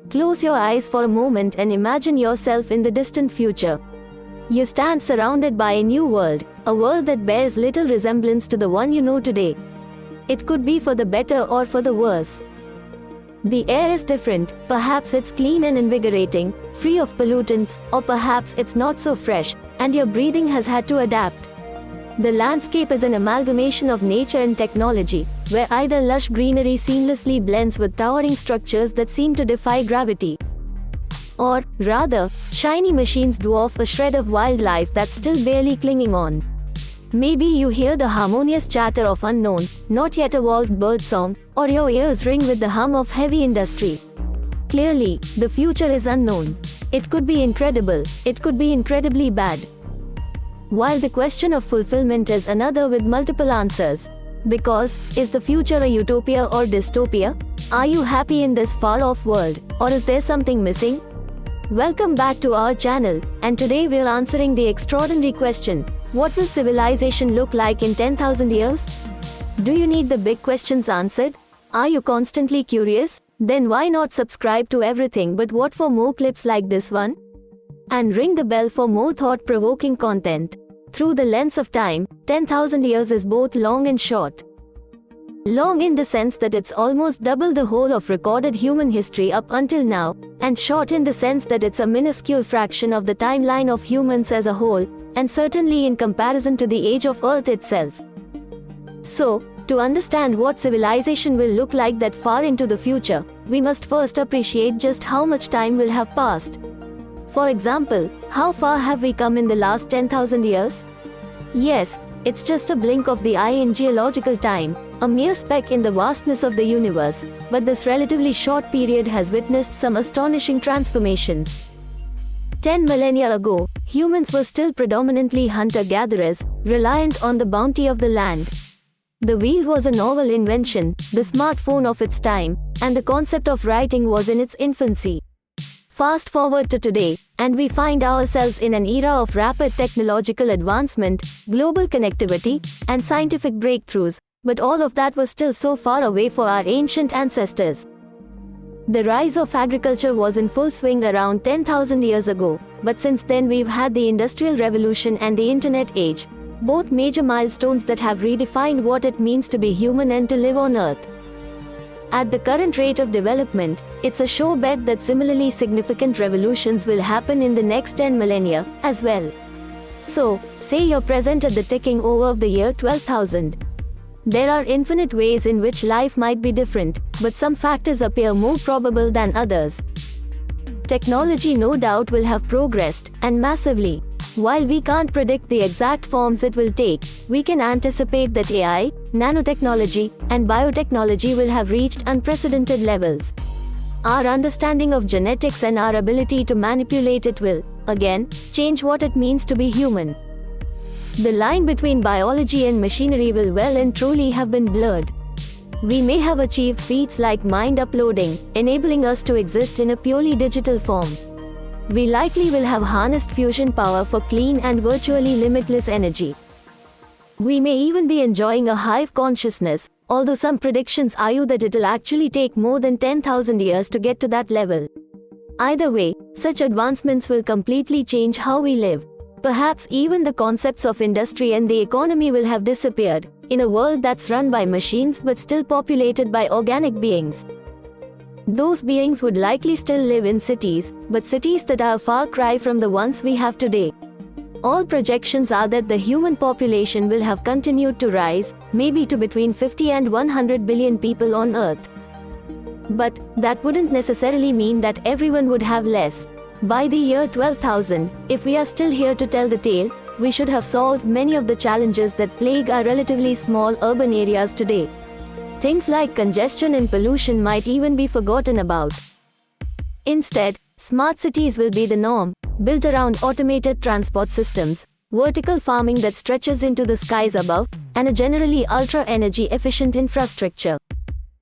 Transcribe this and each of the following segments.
Close your eyes for a moment and imagine yourself in the distant future. You stand surrounded by a new world, a world that bears little resemblance to the one you know today. It could be for the better or for the worse. The air is different, perhaps it's clean and invigorating, free of pollutants, or perhaps it's not so fresh, and your breathing has had to adapt. The landscape is an amalgamation of nature and technology, where either lush greenery seamlessly blends with towering structures that seem to defy gravity. Or, rather, shiny machines dwarf a shred of wildlife that's still barely clinging on. Maybe you hear the harmonious chatter of unknown, not yet evolved birdsong, or your ears ring with the hum of heavy industry. Clearly, the future is unknown. It could be incredible, it could be incredibly bad. While the question of fulfillment is another with multiple answers. Because, is the future a utopia or dystopia? Are you happy in this far-off world, or is there something missing? Welcome back to our channel, and today we're answering the extraordinary question, what will civilization look like in 10,000 years? Do you need the big questions answered? Are you constantly curious? Then why not subscribe to Everything But What for more clips like this one? And ring the bell for more thought-provoking content. Through the lens of time, 10,000 years is both long and short. Long in the sense that it's almost double the whole of recorded human history up until now, and short in the sense that it's a minuscule fraction of the timeline of humans as a whole, and certainly in comparison to the age of Earth itself. So, to understand what civilization will look like that far into the future, we must first appreciate just how much time will have passed. For example, how far have we come in the last 10,000 years? Yes, it's just a blink of the eye in geological time, a mere speck in the vastness of the universe, but this relatively short period has witnessed some astonishing transformations. 10 millennia ago, humans were still predominantly hunter-gatherers, reliant on the bounty of the land. The wheel was a novel invention, the smartphone of its time, and the concept of writing was in its infancy. Fast forward to today, and we find ourselves in an era of rapid technological advancement, global connectivity, and scientific breakthroughs, but all of that was still so far away for our ancient ancestors. The rise of agriculture was in full swing around 10,000 years ago, but since then we've had the Industrial Revolution and the Internet age, both major milestones that have redefined what it means to be human and to live on Earth. At the current rate of development, it's a sure bet that similarly significant revolutions will happen in the next 10 millennia, as well. So, say you're present at the ticking over of the year 12,000. There are infinite ways in which life might be different, but some factors appear more probable than others. Technology no doubt will have progressed, and massively. While we can't predict the exact forms it will take, we can anticipate that AI, nanotechnology, and biotechnology will have reached unprecedented levels. Our understanding of genetics and our ability to manipulate it will, again, change what it means to be human. The line between biology and machinery will well and truly have been blurred. We may have achieved feats like mind uploading, enabling us to exist in a purely digital form. We likely will have harnessed fusion power for clean and virtually limitless energy. We may even be enjoying a hive consciousness, although some predictions argue that it'll actually take more than 10,000 years to get to that level. Either way, such advancements will completely change how we live. Perhaps even the concepts of industry and the economy will have disappeared, in a world that's run by machines but still populated by organic beings. Those beings would likely still live in cities, but cities that are a far cry from the ones we have today. All projections are that the human population will have continued to rise, maybe to between 50 and 100 billion people on Earth. But that wouldn't necessarily mean that everyone would have less. By the year 12,000, if we are still here to tell the tale, we should have solved many of the challenges that plague our relatively small urban areas today. Things like congestion and pollution might even be forgotten about. Instead, smart cities will be the norm, built around automated transport systems, vertical farming that stretches into the skies above, and a generally ultra-energy efficient infrastructure.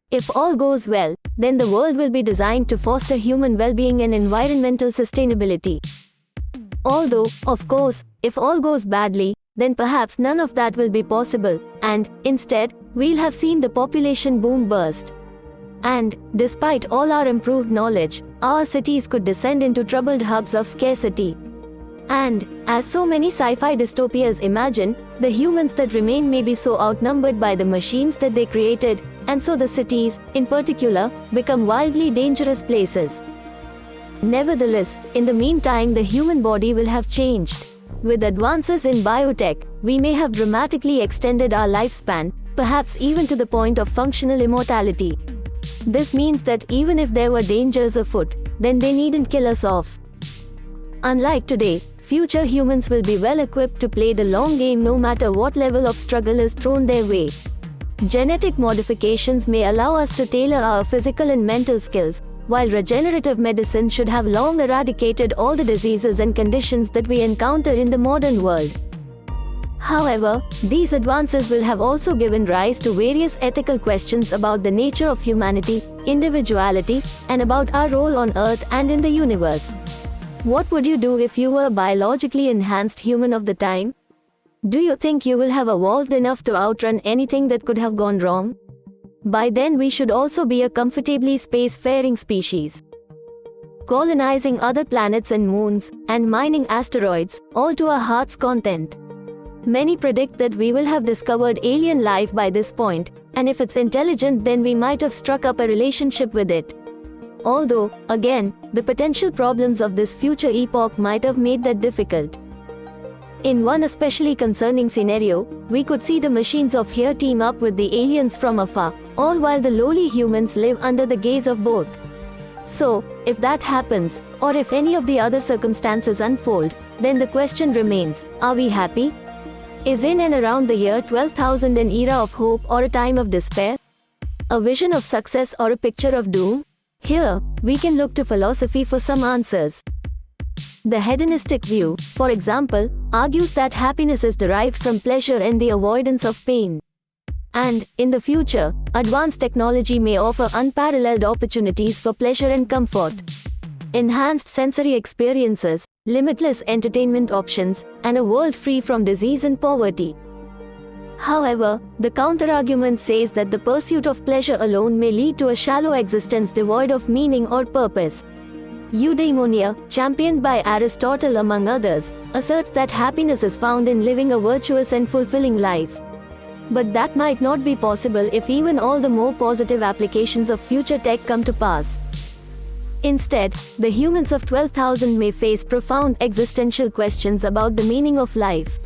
If all goes well, then the world will be designed to foster human well-being and environmental sustainability. Although, of course, if all goes badly, then perhaps none of that will be possible, and, instead, we'll have seen the population boom burst. And, despite all our improved knowledge, our cities could descend into troubled hubs of scarcity. And, as so many sci-fi dystopias imagine, the humans that remain may be so outnumbered by the machines that they created, and so the cities, in particular, become wildly dangerous places. Nevertheless, in the meantime the human body will have changed. With advances in biotech, we may have dramatically extended our lifespan, perhaps even to the point of functional immortality. This means that even if there were dangers afoot, then they needn't kill us off. Unlike today, future humans will be well equipped to play the long game no matter what level of struggle is thrown their way. Genetic modifications may allow us to tailor our physical and mental skills, while regenerative medicine should have long eradicated all the diseases and conditions that we encounter in the modern world. However, these advances will have also given rise to various ethical questions about the nature of humanity, individuality, and about our role on Earth and in the universe. What would you do if you were a biologically enhanced human of the time? Do you think you will have evolved enough to outrun anything that could have gone wrong? By then we should also be a comfortably space-faring species, colonizing other planets and moons, and mining asteroids, all to our heart's content. Many predict that we will have discovered alien life by this point, and if it's intelligent then we might have struck up a relationship with it. Although, again, the potential problems of this future epoch might have made that difficult. In one especially concerning scenario, we could see the machines of here team up with the aliens from afar, all while the lowly humans live under the gaze of both. So, if that happens, or if any of the other circumstances unfold, then the question remains, are we happy? Is in and around the year 12,000 an era of hope or a time of despair? A vision of success or a picture of doom? Here, we can look to philosophy for some answers. The hedonistic view, for example, argues that happiness is derived from pleasure and the avoidance of pain. And, in the future, advanced technology may offer unparalleled opportunities for pleasure and comfort. Enhanced sensory experiences, limitless entertainment options, and a world free from disease and poverty. However, the counterargument says that the pursuit of pleasure alone may lead to a shallow existence devoid of meaning or purpose. Eudaimonia, championed by Aristotle among others, asserts that happiness is found in living a virtuous and fulfilling life. But that might not be possible if even all the more positive applications of future tech come to pass. Instead, the humans of 12,000 may face profound existential questions about the meaning of life.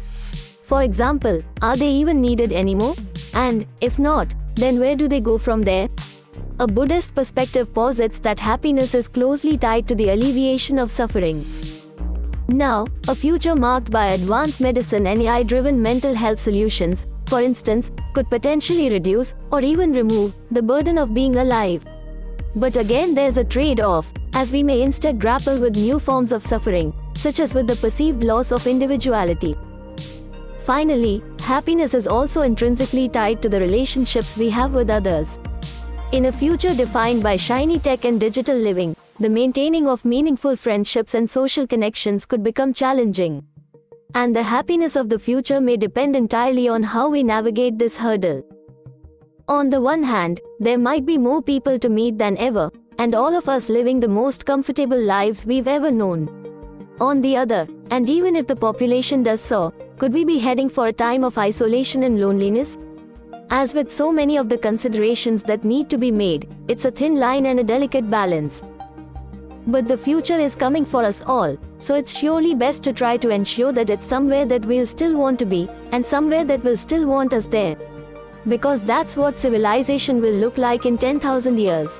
For example, are they even needed anymore? And, if not, then where do they go from there? A Buddhist perspective posits that happiness is closely tied to the alleviation of suffering. Now, a future marked by advanced medicine and AI-driven mental health solutions, for instance, could potentially reduce, or even remove, the burden of being alive. But again there's a trade-off, as we may instead grapple with new forms of suffering, such as with the perceived loss of individuality. Finally, happiness is also intrinsically tied to the relationships we have with others. In a future defined by shiny tech and digital living, the maintaining of meaningful friendships and social connections could become challenging. And the happiness of the future may depend entirely on how we navigate this hurdle. On the one hand, there might be more people to meet than ever, and all of us living the most comfortable lives we've ever known. On the other, and even if the population does so, could we be heading for a time of isolation and loneliness? As with so many of the considerations that need to be made, it's a thin line and a delicate balance. But the future is coming for us all, so it's surely best to try to ensure that it's somewhere that we'll still want to be, and somewhere that will still want us there. Because that's what civilization will look like in 10,000 years.